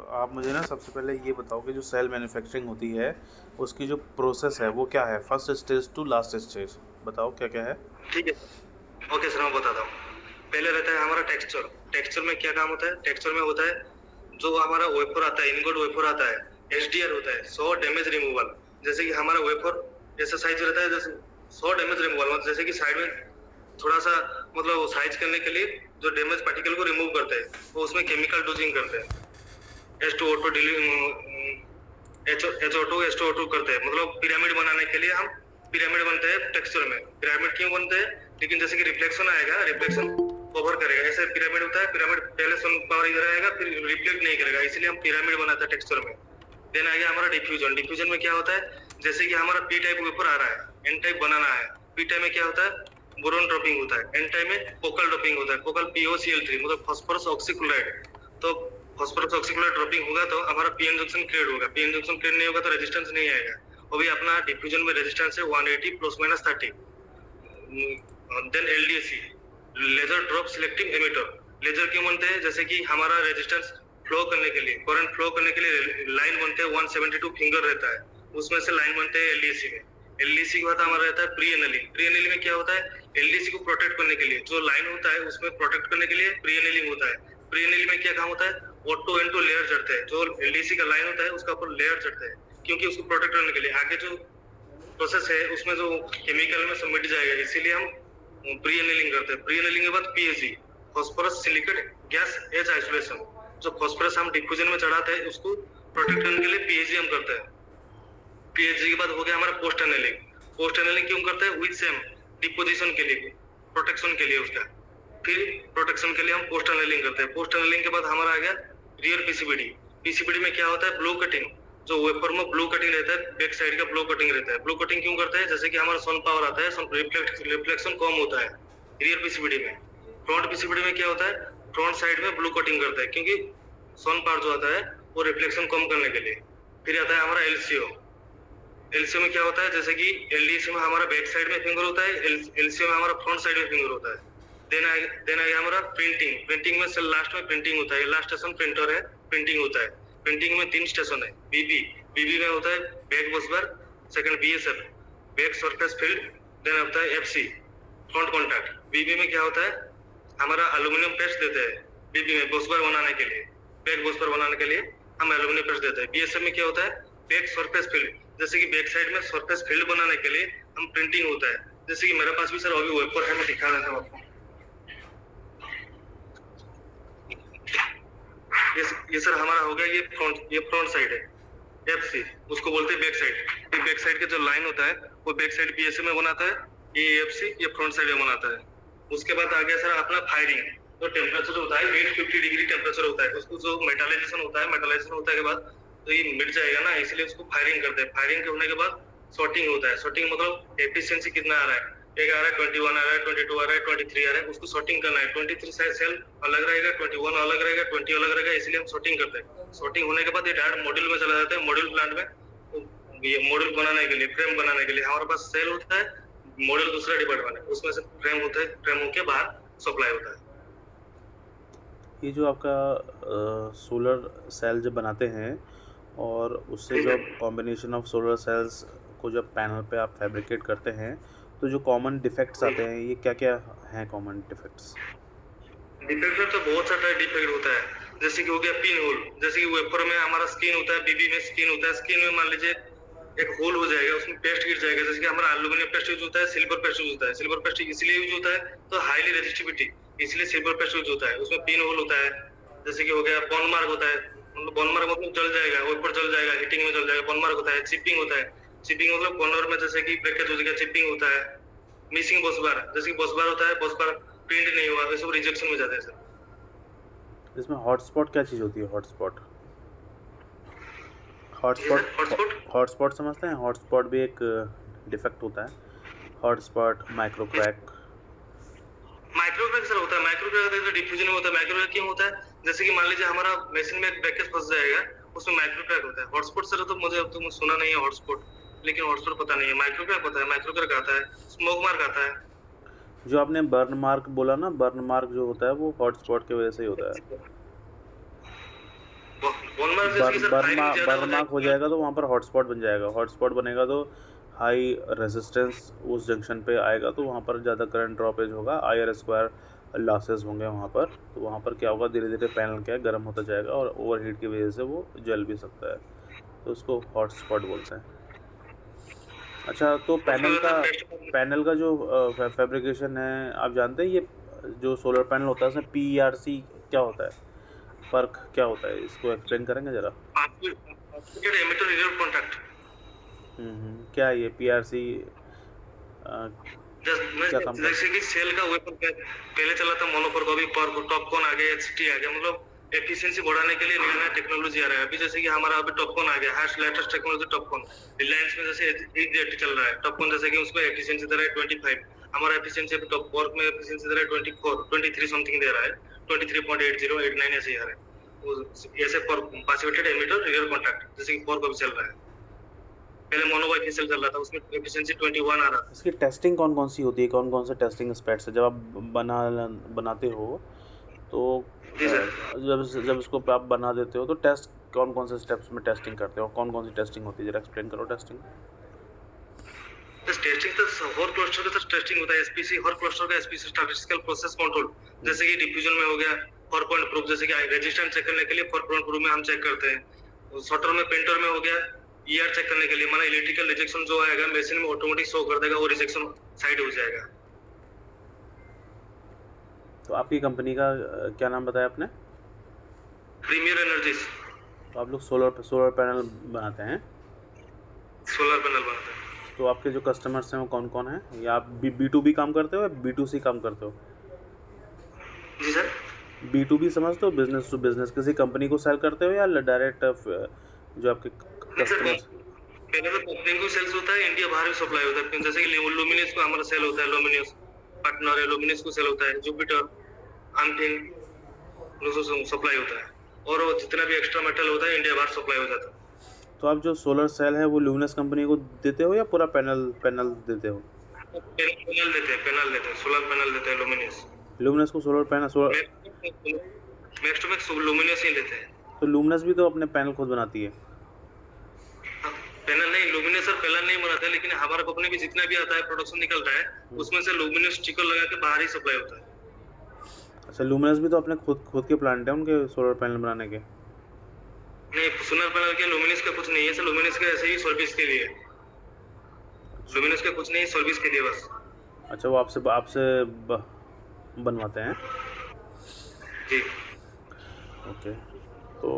आप मुझे ना सबसे पहले ये बताओ कि जो सेल मैन्युफैक्चरिंग होती है उसकी जो प्रोसेस है वो क्या है, first stage to last stage बताओ क्या क्या है। ठीक है सर। ओके सर, मैं बताता हूँ। पहले रहता है हमारा टेक्सचर। टेक्सचर में क्या काम होता है? टेक्सचर में होता है जो हमारा वेफर आता है, इनगोट वेफर आता है, एचडीआर होता है, 100 डैमेज रिमूवल। जैसे कि हमारा वेफर ऐसा साइज रहता है, जैसे 100 डैमेज रिमूवल मतलब जैसे कि साइड में थोड़ा सा मतलब साइज करने के लिए जो डैमेज पार्टिकल को रिमूव करते हैं वो उसमें केमिकल डोजिंग करते हैं। H2O2 HO2 H2O2 करते हैं, मतलब पिरामिड बनाने के लिए हम पिरामिड बनते हैं टेक्सचर में। पिरामिड क्यों बनते हैं? लेकिन जैसे कि रिफ्लेक्शन आएगा, रिफ्लेक्शन कवर करेगा, ऐसे पिरामिड होता है। पिरामिड पहले सन पावर इधर आएगा फिर रिफ्लेक्ट नहीं करेगा, इसलिए हम पिरामिड बनाते हैं टेक्सचर में। देन आ गया हमारा डिफ्यूजन। डिफ्यूजन में क्या होता है? जैसे कि हमारा पी टाइप ऊपर आ रहा है, एन टाइप बनाना है। पी टाइप में क्या होता है? बोरॉन ड्रॉपिंग होता है। एन टाइप में फोकल ड्रॉपिंग होता है, फोकल POCl3 मतलब फास्फोरस ऑक्सीक्लोराइड। तो फास्फोरस ऑक्सीक्लोराइड ड्रॉपिंग होगा तो हमारा पीएन जंक्शन क्रिएट होगा। पीएन जंक्शन क्रिएट नहीं होगा तो रेजिस्टेंस नहीं आएगा। अभी अपना डिफ्यूजन में रेजिस्टेंस है 180 plus minus 30। Then LDAC, laser drop selective emitter. Laser क्यों बनते हैं? जैसे कि हमारा रेजिस्टेंस फ्लो करने के लिए, करंट फ्लो करने के लिए लाइन बनते हैं, 172 फिंगर रहता है, उसमें से लाइन बनते हैं एलडीसी में। एलडीसी के बाद हमारा रहता है प्री एनेलिंग। प्री एनेलिंग में क्या होता है? एलडीसी को प्रोटेक्ट करने के लिए जो लाइन होता है उसमें प्रोटेक्ट करने के लिए प्री एनेलिंग होता है। प्री एनेलिंग में क्या काम होता है? O2 N2 लेयर चढ़ते हैं, जो एलडीसी का लाइन होता है उसका ऊपर लेयर चढ़ते हैं, क्योंकि उसको प्रोटेक्ट करने के लिए आगे जो प्रोसेस है उसमें जो केमिकल में सब मिट जाएगा, इसीलिए हम प्री एनेलिंग करते हैं। प्री एनेलिंग के बाद PhD, phosphorus silicate gas as isolation. जो फास्फोरस हम डिफ्यूजन में चढ़ाते हैं उसको प्रोटेक्ट करने के लिए पीएचडी हम करते हैं। पीएचडी के बाद हो गया हमारा पोस्ट एनेलिंग। पोस्ट एनेलिंग क्यों करते हैं? विद सेम डिपोजिशन के लिए, प्रोटेक्शन के लिए उसका। फिर प्रोटेक्शन के लिए हम पोस्ट एनेलिंग करते हैं। पोस्ट एनेलिंग के बाद हमारा आ गया रियर पीसीबीडी। पीसीबीडी में क्या होता है? Blow cutting. जो वेपर में ब्लो कटिंग रहता है, बैक साइड का ब्लो कटिंग रहता है। ब्लो कटिंग क्यों करते हैं? जैसे कि हमारा सन पावर आता है, सन रिफ्लेक्शन कम होता है रियर पीसीबीडी में। फ्रंट पीसीबीडी में क्या होता है? फ्रंट साइड में ब्लो कटिंग करता है, क्योंकि सन पावर जो आता है वो रिफ्लेक्शन कम करने के लिए। फिर आता है हमारा एलसीओ। एलसीओ में क्या होता है? जैसे कि एलडीसी में हमारा बैक साइड में फिंगर होता है, एलसीओ में हमारा फ्रंट साइड में फिंगर होता है। देन आ गया हमारा प्रिंटिंग। प्रिंटिंग में से लास्ट में प्रिंटिंग होता है, लास्ट स्टेशन प्रिंटर है, प्रिंटिंग होता है। प्रिंटिंग में 3 स्टेशन है। बीबी, बीबी में होता है back bus bar, second BSF back surface field, then होता है एफसी फ्रंट कॉन्टैक्ट। बीबी में क्या होता है? हमारा एल्यूमिनियम पेस्ट देते हैं बीबी में बस बार बनाने के लिए, बैक बस बार बनाने के लिए हम एल्यूमिनियम पेस्ट देते हैं। बीएसएफ में क्या होता है? बैक सरफेस फील्ड, जैसे कि बैक साइड में सरफेस फील्ड बनाने के लिए हम प्रिंटिंग होता है। जैसे कि मेरे पास भी सर अभी वेपर है, मैं दिखा देता हूँ आपको। ये सर हमारा हो गया, ये फ्रंट साइड है, एफसी उसको बोलते हैं बैक साइड। ये बैक साइड का जो लाइन होता है वो बैक साइड बीएसए में बनाता है, ये एफसी ये फ्रंट साइड में बनाता है। उसके बाद आ गया सर अपना फायरिंग। तो टेम्परेचर होता है 850 डिग्री टेम्परेचर होता है, उसको जो मेटालाइजेशन होता है, मेटालाइजेशन होने के बाद तो ये मिट जाएगा ना, इसलिए उसको फायरिंग करते हैं। फायरिंग होने के बाद सॉर्टिंग होता है। सॉर्टिंग मतलब एफिशिएंसी कितना आ रहा है, एक आ रहा है 21 आ रहा है, 22 आ रहा है, 23 आ रहा है, उसको सॉर्टिंग करना है। 23 सेल अलग रहेगा, 21 अलग रहेगा, 20 अलग रहेगा, इसलिए हम सॉर्टिंग करते हैं। सॉर्टिंग होने के बाद ये डायरेक्ट मॉड्यूल में चला जाता है। मॉड्यूल प्लांट में ये मॉड्यूल बनाने के लिए, फ्रेम बनाने के लिए हमारे पास सेल होता है, मॉड्यूल दूसरा डिपार्टमेंट है, उसमें से फ्रेम होता है, फ्रेम होके बाहर सप्लाई होता है। ये जो आपका सोलर सेल जब बनाते हैं और उससे ठीक है। जब कॉम्बिनेशन ऑफ सोलर सेल्स को जब पैनल पे आप फैब्रिकेट करते हैं तो जो कॉमन डिफेक्ट्स आते हैं ये क्या क्या हैं कॉमन डिफेक्ट्स। डिफेक्ट में तो बहुत सारा डिफेक्ट होता है, जैसे कि हो गया पिन होल। जैसे कि वेपर में हमारा स्किन होता है, बीबी में स्किन होता है, स्किन में मान लीजिए एक होल हो जाएगा, उसमें पेस्ट गिर जाएगा। जैसे कि हमारा एल्यूमिनियम पेस्ट यूज होता है, सिल्वर पेस्ट यूज होता है। सिल्वर पेस्ट इसलिए यूज होता है तो हाईली रेजिस्टिविटी, इसलिए सिल्वर पेस्ट यूज होता है, उसमें पिन होल होता है। जैसे कि हो गया बॉन मार्क होता है, मतलब बॉन मार्क मतलब जल जाएगा, वेपर जल जाएगा, हीटिंग में जल जाएगा, बॉन मार्क होता है। चिपिंग होता है, चिपिंग मतलब कॉर्नर में जैसे कि ब्रेकेज हो जाएगा, चिपिंग होता है। मिसिंग बस बार, जैसे कि बस बार होता है, बस बार प्रिंट नहीं हुआ, ये सब रिजेक्शन में जाते हैं सर। इसमें हॉटस्पॉट क्या चीज़ होती है? हॉटस्पॉट जी हॉटस्पॉट सर, हॉटस्पॉट। हॉटस्पॉट समझते हैं? हॉटस्पॉट भी एक डिफेक्ट होता है, hotspot micro crack. Micro crack sir होता है, माइक्रो क्रैक डिफ्यूजन में होता है। माइक्रो क्रैक क्यों होता है? जैसे कि मान लीजिए हमारा मशीन में एक ब्रेकेज फंस जाएगा, उसमें माइक्रो क्रैक होता है। हॉटस्पॉट सर तो मुझे अब तो सुना नहीं है हॉटस्पॉट, लेकिन हॉटस्पॉट पता नहीं है। माइक्रो क्रैक पता है, माइक्रो क्रैक आता है, स्मोक मार्क आता है। जो आपने बर्न मार्क बोला ना, बर्न मार्क जो होता है वो हॉटस्पॉट की वजह से ही होता है। बॉलमार्क जैसे कि सर बर्मा फायरिंग ज़्यादा हो बर्माक हो जाएगी। जाएगा तो वहाँ पर हॉटस्पॉट बन जाएगा। हॉटस्पॉट बनेगा तो हाई रेजिस्टेंस उस जंक्शन पे आएगा, तो वहाँ पर ज़्यादा करंट ड्रॉपेज होगा, आईआर स्क्वायर लॉसेस होंगे वहाँ पर। तो वहाँ पर क्या होगा, धीरे धीरे पैनल क्या है गर्म होता जाएगा और ओवरहीट की वजह से वो जल भी सकता है, तो उसको हॉटस्पॉट बोलते हैं। अच्छा, तो उसके बाद सर टेस्ट। पैनल का जो फैब्रिकेशन है, आप जानते हैं ये जो सोलर पैनल होता है उसमें पीईआरसी क्या होता है, फर्क क्या होता है, इसको एक्सप्लेन करेंगे ज़रा? Password emitter reserve contact. क्या है ये पीआरसी, क्या काम करता जैसे कि सेल का वेपर पहले चला था मोनोकोर का, अभी टॉपकॉन आ गया, एचटी आ गया, मतलब एफिशिएंसी बढ़ाने के लिए नया नया टेक्नोलॉजी आ रहा है। अभी जैसे कि हमारा अभी टॉपकॉन आ गया है, लेटेस्ट टेक्नोलॉजी टॉपकॉन। रिलायंस में जैसे 8 चल रहा है टॉपकॉन, जैसे कि उसमें एफिशिएंसी दे रहा है 25, हमारा एफिशिएंसी अभी टॉप वर्क में एफिशिएंसी दे रहा है 23 समथिंग दे रहा है, 23.8089 ऐसे ही आ रहा है। ऐसे फॉर पासिवेटेड एमिटर रियर कॉन्टैक्ट, जैसे कि फॉर का भी चल रहा है। पहले मोनोबाइफेशियल चल रहा था, उसमें एफिशिएंसी 21 आ रहा था। इसकी टेस्टिंग कौन कौन सी होती है, कौन कौन से टेस्टिंग स्पेट्स है जब आप बनाते हो, तो जी सर। जब इसको आप बना देते हो तो टेस्ट कौन कौन से स्टेप्स में टेस्टिंग करते हो, कौन कौन सी टेस्टिंग होती है, जरा एक्सप्लेन करो टेस्टिंग। टेस्टिंग तो हर क्लस्टर का टेस्टिंग होता है, एसपीसी हर क्लस्टर का एसपीसी स्टैटिस्टिकल प्रोसेस कंट्रोल, जैसे कि डिफ्यूजन में हो गया फॉर पॉइंट प्रूफ, जैसे कि रेजिस्टेंस चेक करने के लिए फॉर पॉइंट प्रूफ में हम चेक करते हैं। सॉर्टर में पेंटर में हो गया ईआर चेक करने के लिए, माना इलेक्ट्रिकल रिजेक्शन जो आएगा मशीन में ऑटोमेटिक शो कर देगा, वो रिजेक्शन साइड हो जाएगा। तो आपकी कंपनी का क्या नाम बताया आपने? Premier energies. तो आप लोग सोलर पैनल बनाते हैं? सोलर पैनल बनाते हैं। तो आपके जो कस्टमर्स हैं वो कौन कौन है, या आप B2B काम करते हो या B2C काम करते हो? जी सर। B2B समझते हो, बिजनेस टू बिजनेस, किसी कंपनी को सेल करते हो या डायरेक्ट जो आपके कस्टमर्स? पहले तो कंपनी को सेल्स होता है, इंडिया बाहर भी सप्लाई होता है, जैसे कि लुमिनस को हमारा सेल होता है, लुमिनस पार्टनर है, लुमिनस को सेल होता है, जुपिटर, आमथिंग सप्लाई होता है, और जितना भी एक्स्ट्रा मेटल होता है इंडिया बाहर सप्लाई हो जाता है। तो आप जो सोलर सेल है वो लुमिनस कंपनी को देते हो या पूरा पैनल देते हो? पैनल देते हैं, सोलर पैनल देते हैं लुमिनस। लुमिनस को सोलर पैनल नेक्स्ट में लुमिनस ही लेते हैं। तो लुमिनस भी तो अपने पैनल खुद बनाती है? पैनल नहीं, लुमिनस सर पैनल नहीं बनाता है, लेकिन हमारा कंपनी भी जितना भी आता है प्रोडक्शन निकलता है उसमें से लुमिनस स्टिकर लगा के बाहर ही सप्लाई होता है। अच्छा, लुमिनस भी तो अपने खुद के प्लांट है उनके सोलर पैनल बनाने के? नहीं, सोलर पैनल के लुमिनस का कुछ नहीं है सर, लुमिनस के ऐसे ही सर्विस के लिए, लुमिनस का कुछ नहीं, सर्विस के लिए बस। अच्छा, वो आपसे बनवाते हैं? जी। ओके। तो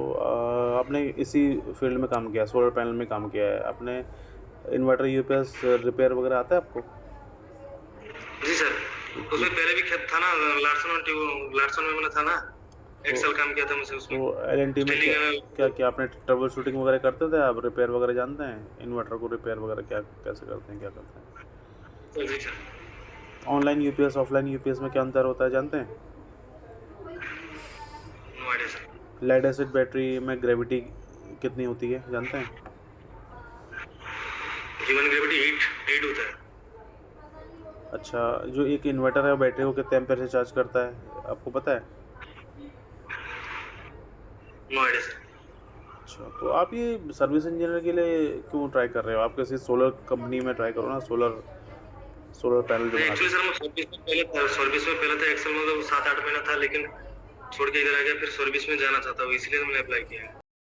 आपने इसी फील्ड में काम किया, सोलर पैनल में काम किया है आपने? इन्वर्टर यूपीएस रिपेयर वगैरह आता है आपको? जी सर, उसमें पहले भी खेत था ना, लार्सन में मैंने था ना, एक्सेल काम किया था मुझे उसमें। तो एलएनटी में क्या आपने ट्रबल शूटिंग वगैरह करते थे आप, रिपेयर वगैरह जानते हैं इन्वर्टर को, रिपेयर वगैरह कैसे करते हैं, क्या करते हैं? जी sir. Online UPS offline UPS में क्या अंतर होता है जानते हैं? लेड एसिड बैटरी में ग्रेविटी कितनी होती है जानते हैं? ह्यूमन ग्रेविटी 8 होता है। अच्छा, जो एक इन्वर्टर है बैटरी को कितने एम्पेयर से चार्ज करता है आपको पता है? अच्छा, तो आप ये सर्विस इंजीनियर के लिए क्यों ट्राई कर रहे हो, आप किसी सोलर कंपनी में ट्राई करो ना, सोलर पैनल जो बनाते हैं। एक्चुअली सर मैं सर्विस में पहले था, एक्सेल में तो 7-8 महीना था, लेकिन छोड़ के इधर आ गया, फिर सर्विस में जाना चाहता हूँ, इसलिए मैंने अप्लाई किया है।